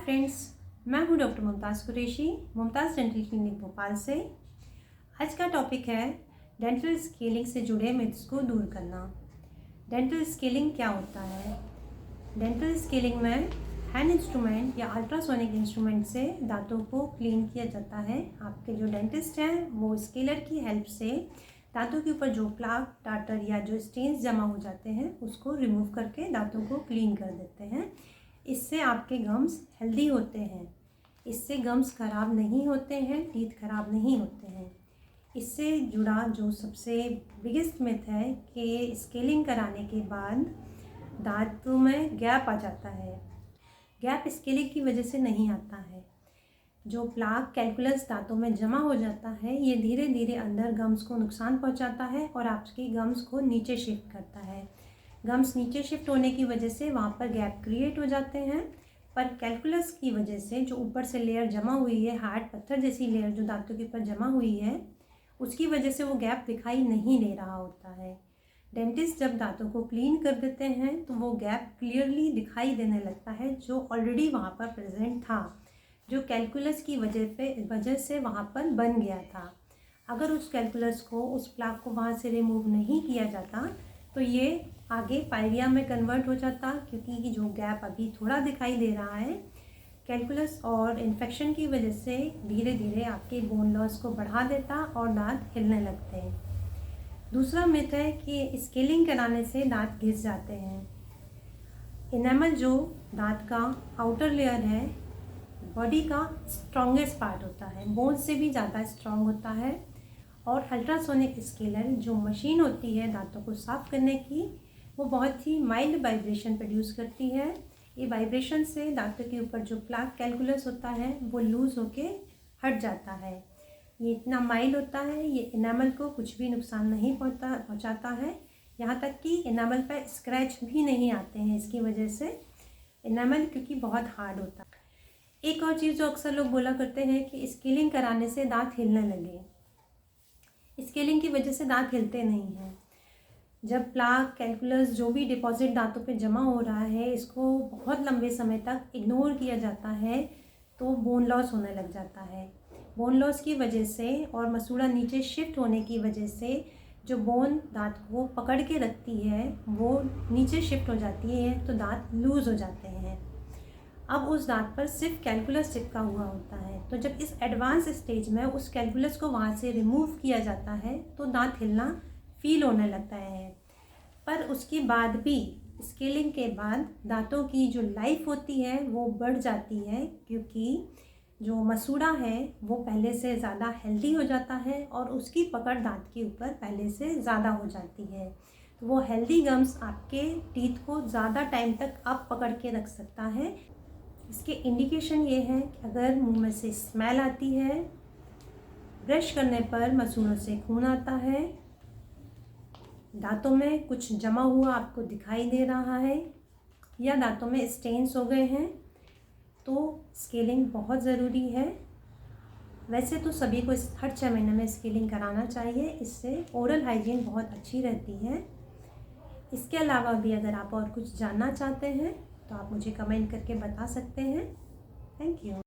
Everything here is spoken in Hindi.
फ्रेंड्स, मैं हूं doctor Mumtaz Qureshi, Mumtaz dental clinic Bhopal से। आज का टॉपिक है डेंटल स्केलिंग से जुड़े मिथ्स को दूर करना। डेंटल स्केलिंग क्या होता है? डेंटल स्केलिंग में हैंड इंस्ट्रूमेंट या अल्ट्रासोनिक इंस्ट्रूमेंट से दांतों को क्लीन किया जाता है। आपके जो डेंटिस्ट हैं वो स्केलर की हेल्प से दांतों के ऊपर जो प्लाक, टाटर या जो स्टेन्स जमा हो जाते हैं उसको रिमूव करके दांतों को क्लीन कर देते हैं। इससे आपके गम्स हेल्दी होते हैं, इससे गम्स ख़राब नहीं होते हैं, टीथ ख़राब नहीं होते हैं। इससे जुड़ा जो सबसे बिगेस्ट मिथ है कि स्केलिंग कराने के बाद दांतों में गैप आ जाता है। गैप स्केलिंग की वजह से नहीं आता है। जो प्लाक कैलकुलस दांतों में जमा हो जाता है ये धीरे धीरे अंदर गम्स को नुकसान पहुंचाता है और आपकी गम्स को नीचे शिफ्ट करता है। गम्स नीचे शिफ्ट होने की वजह से वहाँ पर गैप क्रिएट हो जाते हैं, पर कैलकुलस की वजह से जो ऊपर से लेयर जमा हुई है, हार्ड पत्थर जैसी लेयर जो दांतों के ऊपर जमा हुई है, उसकी वजह से वो गैप दिखाई नहीं दे रहा होता है। डेंटिस्ट जब दांतों को क्लीन कर देते हैं तो वो गैप क्लियरली दिखाई देने लगता है जो ऑलरेडी वहाँ पर प्रेजेंट था, जो कैलकुलस की वजह से वहाँ पर बन गया था। अगर उस कैलकुलस को, उस प्लाक को वहाँ से रिमूव नहीं किया जाता तो ये आगे पायरिया में कन्वर्ट हो जाता, क्योंकि जो गैप अभी थोड़ा दिखाई दे रहा है कैलकुलस और इन्फेक्शन की वजह से धीरे धीरे आपके बोन लॉस को बढ़ा देता और दांत हिलने लगते हैं। दूसरा मिथ है कि स्केलिंग कराने से दांत घिस जाते हैं। इनेमल जो दांत का आउटर लेयर है, बॉडी का स्ट्रॉन्गेस्ट पार्ट होता है, बोन से भी ज़्यादा स्ट्रॉन्ग होता है। और अल्ट्रासोनिक स्केलर जो मशीन होती है दांतों को साफ़ करने की, वो बहुत ही माइल्ड वाइब्रेशन प्रोड्यूस करती है। ये वाइब्रेशन से दांतों के ऊपर जो प्लाक कैलकुलस होता है वो लूज़ होके हट जाता है। ये इतना माइल्ड होता है, ये इनामल को कुछ भी नुकसान नहीं पहुंचाता है। यहाँ तक कि इनामल पर स्क्रैच भी नहीं आते हैं इसकी वजह से, इनामल क्योंकि बहुत हार्ड होता है। एक और चीज़ जो अक्सर लोग बोला करते हैं कि स्केलिंग कराने से दांत हिलने लगे। स्केलिंग की वजह से दांत हिलते नहीं हैं। जब प्लाक, कैलकुलस जो भी डिपॉजिट दांतों पे जमा हो रहा है, इसको बहुत लंबे समय तक इग्नोर किया जाता है तो बोन लॉस होने लग जाता है। बोन लॉस की वजह से और मसूड़ा नीचे शिफ्ट होने की वजह से जो बोन दांत को पकड़ के रखती है वो नीचे शिफ्ट हो जाती है तो दांत लूज़ हो जाते हैं। अब उस दांत पर सिर्फ कैलकुलस चिपका हुआ होता है, तो जब इस एडवांस स्टेज में उस कैलकुलस को वहाँ से रिमूव किया जाता है तो दांत हिलना फील होने लगता है। पर उसके बाद भी स्केलिंग के बाद दांतों की जो लाइफ होती है वो बढ़ जाती है, क्योंकि जो मसूड़ा है वो पहले से ज़्यादा हेल्दी हो जाता है और उसकी पकड़ दांत के ऊपर पहले से ज़्यादा हो जाती है। तो वो हेल्दी गम्स आपके टीथ को ज़्यादा टाइम तक आप पकड़ के रख सकता है। इसके इंडिकेशन ये है कि अगर मुंह में से स्मेल आती है, ब्रश करने पर मसूड़ों से खून आता है, दांतों में कुछ जमा हुआ आपको दिखाई दे रहा है या दांतों में स्टेन्स हो गए हैं, तो स्केलिंग बहुत ज़रूरी है। वैसे तो सभी को हर 6 महीने में स्केलिंग कराना चाहिए, इससे ओरल हाइजीन बहुत अच्छी रहती है। इसके अलावा भी अगर आप और कुछ जानना चाहते हैं तो आप मुझे कमेंट करके बता सकते हैं। Thank you.